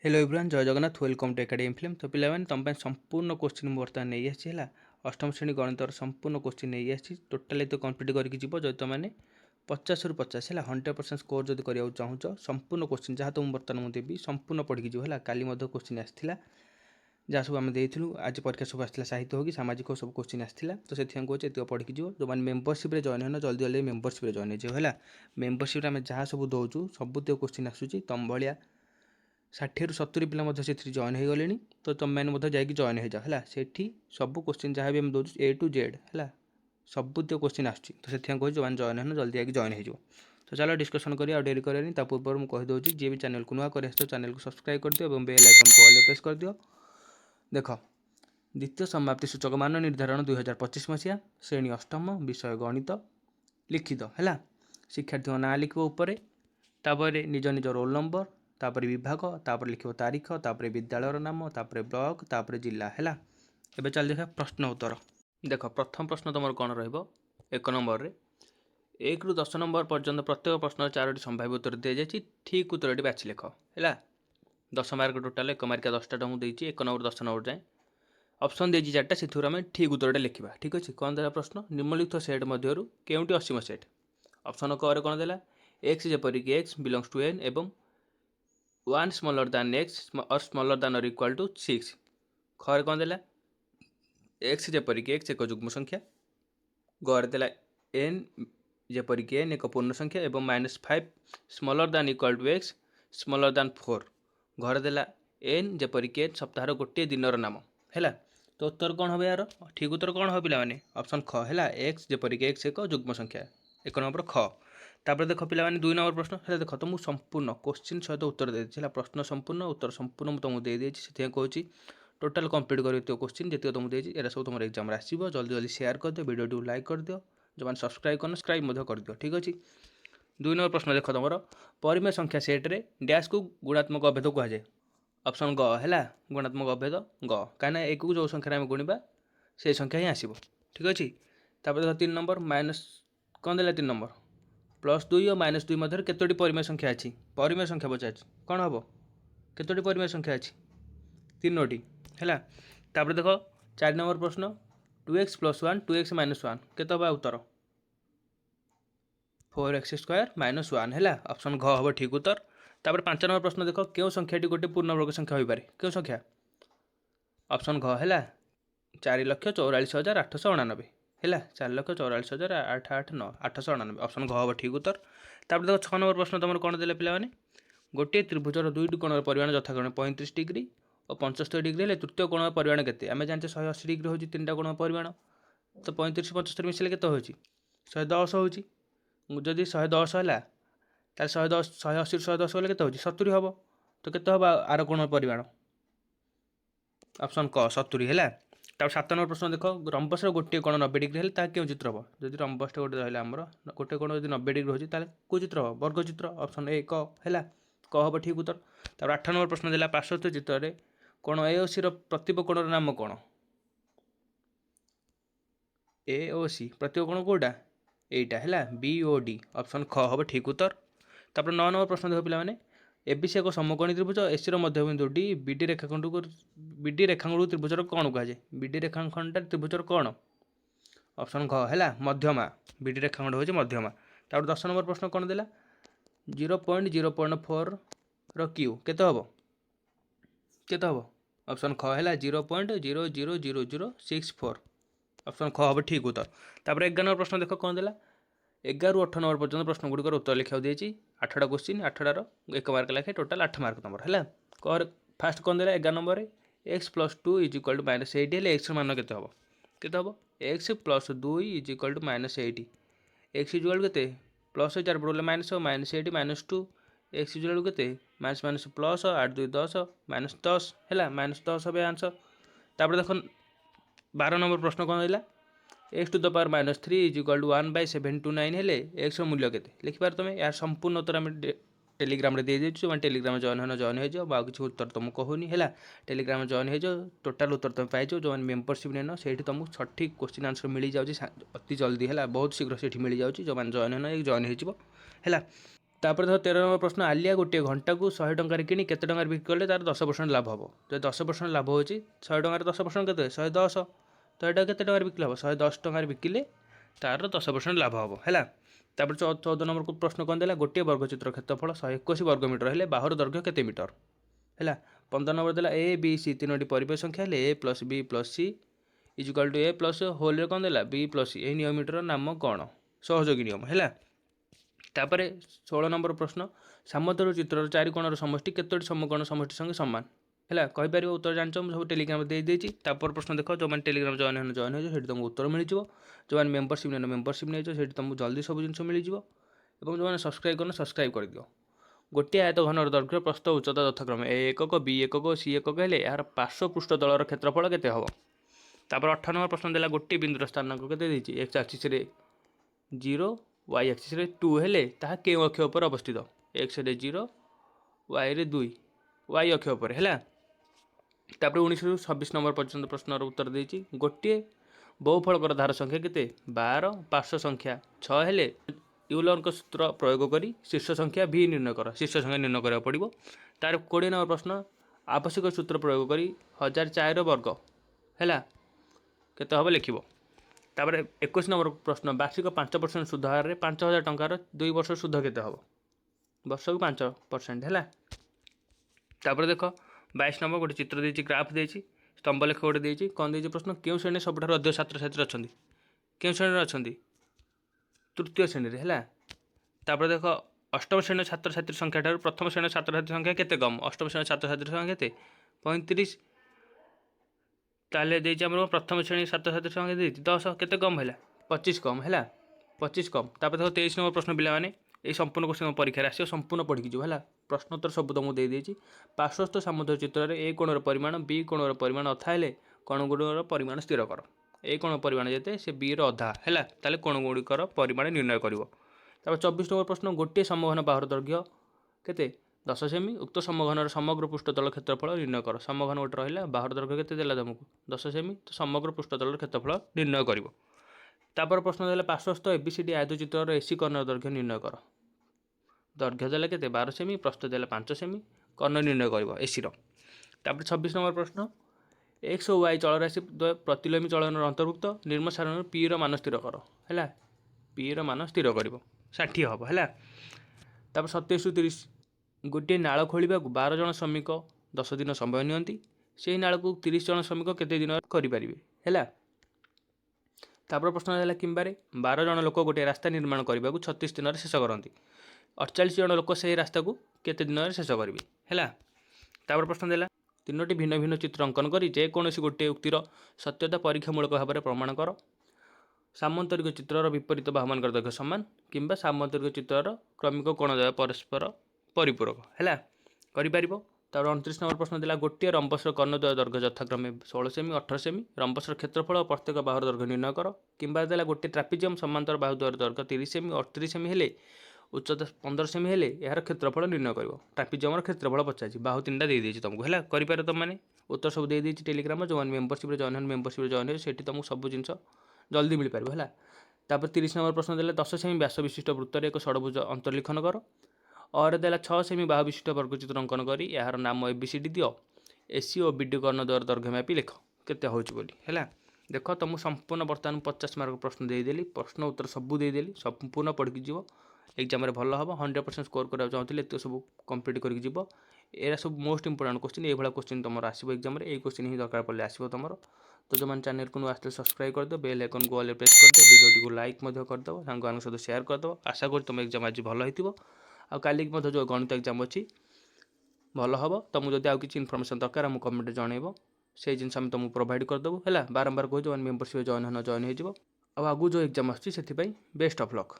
Hello everyone जय Jagannath welcome to academy film. तो पिलाମାନେ तुम संपूर्ण क्वेश्चन बर्तमान नहीं आसी है अष्टम श्रेणी गणितर संपूर्ण क्वेश्चन नहीं आसी टोटाली तो कंप्लीट करके जीव जो तुम मैंने 50 ରୁ 50 है 100% स्कोर जब करने चाहूँ संपूर्ण क्वेश्चन जहाँ तुम बर्तमान मुझे देवी संपूर्ण पढ़ी जीव है काली क्वेश्चन आसाला जहाँ सब आम देलु आज परीक्षा सब आसाला साहित्य हो कि सामाजिक सब क्वेश्चन आसाला तो से कहे ये पढ़ी जीव जो मैंने मेम्बरशिप जॉइन होना जल्दी जल्दी मेम्बरशिप जॉइन है मेम्बरशिप आम जहाँ सब दौचु सब क्वेश्चन आसूँ तुम भाया 60 ରୁ 70 ପିଲା ମଧ୍ୟ ସେଥିରେ ଜଏନ୍ ହୋଇଗଲେଣି ତ ତୁମେମାନେ ମଧ୍ୟ ଯାଇକି ଜଏନ୍ ହୋଇଯାଅ ହେଲା ସେଠି ସବୁ କ୍ୱେଶ୍ଚିନ୍ ଯାହା ବି ଆମେ ଦେଉଛୁ A to Z ହେଲା ସବୁତିକ କ୍ୱେଶ୍ଚିନ୍ ଆସୁଛି ତ ସେଥିପାଇଁ କହୁଛି ଯେଉଁମାନେ ଜଏନ୍ ହେନ ଜଲ୍ଦି ଯାଇକି ଜଏନ୍ ହୋଇଯିବ ତ ଚାଲ ଡିସ୍କସନ୍ କରି ଆଉ ଡେରି କରିବାନି ତା ପୂର୍ବରୁ ମୁଁ କହିଦେଉଛି ଯିଏ ବି ଚ୍ୟାନେଲକୁ ନୂଆ କରି ଆସିଥିବ ଚ୍ୟାନେଲକୁ ସବସ୍କ୍ରାଇବ୍ କରିଦିଅ ଏବଂ ବେଲ୍ ଆଇକନ୍କୁ ଅଲ୍ରେ ପ୍ରେସ୍ କରିଦିଅ। ଦେଖ ଦ୍ୱିତୀୟ ସମାପ୍ତି ସୂଚକ ମାନ ନିର୍ଦ୍ଧାରଣ 2025 ମସିହା ଶ୍ରେଣୀ ଅଷ୍ଟମ ବିଷୟ ଗଣିତ ଲିଖିତ ହେଲା ଶିକ୍ଷାର୍ଥୀଙ୍କ ନାଁ ଲେଖିବ ଉପରେ ତାପରେ ନିଜ ନିଜ ରୋଲ୍ ନମ୍ବର तापर विभाग तापर लिखो तारीख तापर विद्यालय नाम तापर ब्लॉक तापर जिला है। एबे चल देखा प्रश्न उत्तर। देख प्रथम प्रश्न तुम कौन रक नंबर रे 1 ରୁ 10 नंबर पर्यंत प्रत्येक प्रश्न 4टी संभाव्य उत्तर दी जाए ठीक उत्तर बाछि लिख है 10 मार्क टोटाल 1 मार्किया 10टा मुझे 1 नंबर 10 नंबर जाए ऑप्शन देजी 4टा से आम ठीक उत्तर लिखा ठीक अच्छे कौन देला प्रश्न निम्नलिखित सेट मध्य केउटी असीम सेट ऑप्शन क कौन देला एक्स जेपरिक एक्स बिलोंग्स टू एन एवं 1 स्मॉलर दैन एक्स और smaller than or equal to 6 खर कौन देला एक्स जेपरिक एक्स एक जुग्म संख्या गौर देला एन जेपरिक एन एक पूर्ण संख्या एवं -5 smaller than equal to x smaller than 4 घर देला एन जेपरिक एन सप्ताह गोटे दिनर नाम है तो उत्तर कौन हम यार ठीक उत्तर कौन हम पे ऑप्शन ख है एक्स जेपरिक एक्स एक जुग्म संख्या 1 नंबर ख। तापर देख पे 2 नंबर प्रश्न है देख तुम संपूर्ण क्वेश्चन सहित उत्तर दे प्रश्न संपूर्ण उत्तर संपूर्ण तुमको दे देती से कहूँ टोटाल कंप्लीट कर क्वेश्चन जी तुमको देती ये सब तुम एग्जाम आसो जल्दी जल्दी शेयर कर दियो वीडियो लाइक कर दियो जो मैंने सब्सक्राइब कर सब्सक्राइब कर दियो ठीक अच्छे। 2 नंबर प्रश्न देख तुम परिमेय संख्या सेट्रे डैश को गुणात्मक अभेद कहुए ऑप्शन ग है गुणात्मक अभेद ग कहीं एक को जो संख्या आम गुणा से संख्या ही आसो ठीक अच्छे। देख 3 नंबर माइनस कौन देला 3 नंबर +2 और -2 मध्य केतोटी परिमेय संख्या अच्छी परिमेय संख्या पचार कौन हम केतोटी परिमेय संख्या अच्छी 3टी है। तापर देख 4 नंबर प्रश्न 2x + 1 2x - 1 केत उत्तर 4x² - 1 है ऑप्शन घ हम ठीक उत्तर। तापर 5 नंबर प्रश्न देख क्यों संख्याटी गोटे पूर्णवर्ग संख्या हो पारे क्यों संख्या ऑप्शन घ है 4,44,899 है 4,44,889 899 ऑप्शन घ हम ठीक उत्तर। तापर देख 6 नंबर प्रश्न तुम कौन देले पे गोटे त्रिभुजर दुईटी कोणर परिमाण यथाक्रमे 35 डिग्री और 75 डिग्री है तृतीय कोण परिमाण के आम जानते 180 डिग्री हूँ 3टा कोण परिमाण तो 35 75 मिसले के 110 हो जदि 110 है 110 180 110 गले के 70 हम तो के आर कोण परिमाण ऑप्शन क 70 है। तब 7 नंबर प्रश्न देख रंबसर गोटे कोण 90 डिग्री है क्यों चित्र हम जब रंबस गोटे रहा आमर गोटे कोण जो 90 डिग्री होती कौ चित्र हम वर्ग चित्र ऑप्शन ए क है क हम ठीक उत्तर। तब 8 नंबर प्रश्न देला पार्श्वस्थ चित्र में कोण AOC प्रतिप कोणर नाम कौन AOC प्रतिप कोण कौटा यहीटा है BOD ऑप्शन ख हम ठीक उत्तर। तापर 9 नंबर प्रश्न देख पे एबीसी एक समकोणी त्रिभुज एसी मध्यबिंदु डी बीडी रेखाखंड को बीडी रेखाखंड त्रिभुजर कौन कहुए बीडी रेखाखंड त्रिभुजर कौन ऑप्शन घ है मध्यमा बीडी रेखाखंड हूँ मध्यमा। तापर 10 नंबर प्रश्न कौन देला 0.0.4 क्यू केते हम ऑप्शन ख है 0.00064 ऑप्शन ख हम ठीक उत्तर। तापर 11 नंबर प्रश्न देख कौन देला 11 ରୁ 18 नंबर पर्यटन प्रश्न गुड़िकर उत्तर लिखा देती 8टा क्वेश्चन 8टार 1 मार्क लाखे टोटाल 8 मार्क तुम है फास्ट कौन देला 11 नंबर x + 2 = -80 है एक्स मान के हम x + 2 = -80 x इक्वल के प्लस 4 पड़े माइनस -80 -2 x इक्वल के माइनस माइनस प्लस 8 2 10 -10 है -10 हे आंसर। तापर देख 12 नंबर प्रश्न कौन देला x to the power -3 = 1/729 हेले x मूल्य के लिखिपार तुम यार संपूर्ण उत्तर आम टेलीग्राम दे देछु मैं टेलीग्राम जॉइन हो जॉइन हो किसी उत्तर तुम कहूनी है टेलीग्राम जॉइन हो टोटाल उत्तर तुम पाइज जो मैंने मेम्बरशिप नेन से तुमको सठिक क्वेश्चन आंसर मिल जाऊँगी अति जल्दी है बहुत शीघ्र से मिल जाऊँगी जो मैंने जॉइन हो जॉइन हो। तापर देखो 13 नंबर प्रश्न आलिया गोटे घंटा को 100 टंकार किणी केते टंकार बिक्री कले तार 10% लाभ हम जो 10% लाभ हो 100 टंकार 10% के 110 तो यहाँ केते टंकार बिक्री हम 110 टंकार बिकिले तार 10% लाभ हम है। तापर 14 नंबर को प्रश्न कौन देला गोटे वर्गचित्र क्षेत्रफल 121 वर्ग मीटर हेले बाहुर दैर्घ्य केते मीटर है। 15 नंबर देला ए बी सी तीनोटी परिमेय संख्या हेले A plus B plus C equal to A plus whole कौन देला बी प्लस सी यही नियमिटर नाम कौन सहयोगी नियम है। तापर 16 नंबर प्रश्न सामंतर चित्र चारि कोणर समष्टि केतोटी समकोण समष्टि संगे सामान है कहीपर उत्तर जान सब टेलीग्राम देदेजी। तापर प्रश्न देख जो मैंने टेलीग्राम जॉइन हो तुमको उत्तर मिल जो मैंने मेम्बरशिप नहीं मेम्बरशिप नहीं तुमको जल्दी सब जिन मिल जाव जो मैंने सब्सक्राइब कर सब्सक्राइब कर दियो। गोटे आयत घनर दैर्घ्य प्रस्थ उच्चता यथाक्रम ए एकक बी एकक सी एकक है यार पार्श्व पृष्ठ दलर क्षेत्रफल केते हम। तापर 18 नंबर प्रश्न देला गोटे बिंदुर स्थानांक केते एक्स एक्सिस 0 वाई एक्सिस 2 हेले ताहा के अक्ष उपर अवस्थित एक्स 0 वाई 2 वाई अक्ष उपर है। तापर 19 ରୁ 26 नंबर पर्यंत प्रश्नर उत्तर देती गोटे बहुफलकर धार संख्या केते 12 पार्श्व संख्या 6 हेले यूलर सूत्र प्रयोग करी शीर्ष संख्या भी निर्णय कर शीर्ष संख्या निर्णय करा पड़ो। तार 20 नंबर प्रश्न आवश्यक सूत्र प्रयोग करी 1004 वर्ग है केते हम लिख। तापर 21 नंबर प्रश्न वार्षिक 5% सुध हार में 5000 टंकार 2 वर्ष सुध केते हम वर्ष को 5% है। तापर देख 22 नंबर गोटे चित्र देती ग्राफ देती स्तंभ लेख गोटे देती कौन देती प्रश्न क्यों श्रेणी सबुठ अधिक छात्र छात्री अच्छा क्यों श्रेणी अच्छा तृतीय श्रेणी है। तापर देख अष्टम श्रेणी छात्र छात्री संख्या ठार प्रथम श्रेणी छात्र छात्री संख्या केते कम अष्टम श्रेणी छात्र छात्री संख्या केते 35 ताले देती आम प्रथम श्रेणी छात्र छात्री संख्या देती 10 केते कम है 25 कम है 25 कम। तापर देखो 23 नंबर प्रश्न पिला ये संपूर्ण क्वेश्चन परीक्षा आस संपूर्ण पढ़ी जो है प्रश्नोत्तर सब तुमको देदेजी पार्श्वस्थ सामुद्रिक चित्र में ए कोणर परिमाण बी कोणर परिमाण अथा है कोण गुड़िकर परिमाण स्थिर कर ए कोण परिमाण जिते से बी रधा है ताले कोण गुड़िकर परिमाण निर्णय कर। 24 नंबर प्रश्न गोटे समघन बाहुर दैर्घ्य केते 10 सेमी उक्त समघनर समग्र पृष्ठतल क्षेत्रफल निर्णय कर समघन गोटे रहा बाहुर दैर्घ्य केते देला तुमको 10 सेमी तो समग्र पृष्ठतल क्षेत्रफल निर्णय कर। तापर प्रश्न देला पार्श्वस्थ एबीसीडी आयत चित्र एसी कर्णर दैर्घ्य निर्णय कर दैर्घ्य देला केते 12 सेमी प्रस्थ देला 5 सेमी कर्ण निर्णय कर एसी रो। तापर 26 नंबर प्रश्न एक्स और वाई चलराशि प्रतिलोमी चलन अंतर्भुक्त निर्म सारण पी मान स्थिर कर है पी मान स्थिर कर 60 हम है। तापर 27 ରୁ 30 गोटे नाल खोलिबा 12 जन श्रमिक 10 दिन समय नियंती से नाल को 30 जन श्रमिक केते दिन करें है। तापर प्रश्न है कि 12 जन लोक गोटे रास्ता निर्माण करने को 36 दिन शेष करती 48 जन लोक से रास्ता को केते दिन शेष करेंगे है। तापर प्रश्न देला तीनोटी भिन्न भिन्न चित्र अंकन करी जेकोसी गोटे उक्तिर सत्यता परीक्षामूलक भाव में प्रमाण कर सामंतरिक चित्रर विपरीत बाहुमान दैर्घ्य सामान किंबा सामंतरिक चित्रर क्रमिक कोणद्वय परस्पर परिपूरक है कर। 29 नंबर प्रश्न देला गोटे रंबसर कर्णद्वय दैर्घ्य यथाक्रमे 16 सेमी 18 सेमी रंबसर क्षेत्रफल और प्रत्येक बाहुर दैर्घ्य निर्णय कर किंबा देला गोटे ट्रापिजियम समांतर बाहुद्वयर दैर्घ्य 30 सेमी 38 सेमी हेले उच्चता 15 सेमी हेले यार क्षेत्रफल निर्णय कर ट्रापिजियम क्षेत्रफल पचार बाहु 3टा दे देछि तुमको है कर तुम मैंने उत्तर सब दे देछि टेलीग्राम जो मेम्बरशिप जॉइन हो सेठी तुमको सब जिन जल्दी मिल पार है। तापर 30 नंबर प्रश्न देला 10 सेमी व्यास विशिष्ट वृत्तर एक षडभुज अंतर्लिखन कर और देला 6 सेमी बाहु विशिष्ट वर्गचित्र अंकन कर यार नाम एबीसीडी दियो एसी और बीडी कर्ण द्वार दैर्घ्य मैपी लिख केते होउछि बोली है। देख तुमको संपूर्ण बर्तमान 50 मार्क प्रश्न देदेली प्रश्न उत्तर सबू देदेली संपूर्ण पढ़ी जीव एग्जाम भल हम 100% स्कोर करा चाहूँगी एत सब कंप्लीट कर एरा सब मोस्ट इंपोर्टेंट क्वेश्चन ये क्वेश्चन तुम आसो एग्जाम ये क्वेश्चन ही दरकार पड़े आसो तुम तो जो मैंने चैनल को आसते सब्सक्राइब करदे बेल आइकन को ऑल प्रेस करदे वीडियो को लाइक करदे सांग सहित शेयर करदे आशा कर तुम एग्जाम आज भल हो काली जो गणित एग्जाम अच्छी भल हम तुमको जब आउ किसी इनफर्मेशन दरकार आम कमेंट जनइब से जिन तुमको प्रोवाइड करदेबू है बारंबार कह जो मेम्बरशिप जॉइन हो आगू जो एग्जाम आसुच्ची बेस्ट ऑफ लक।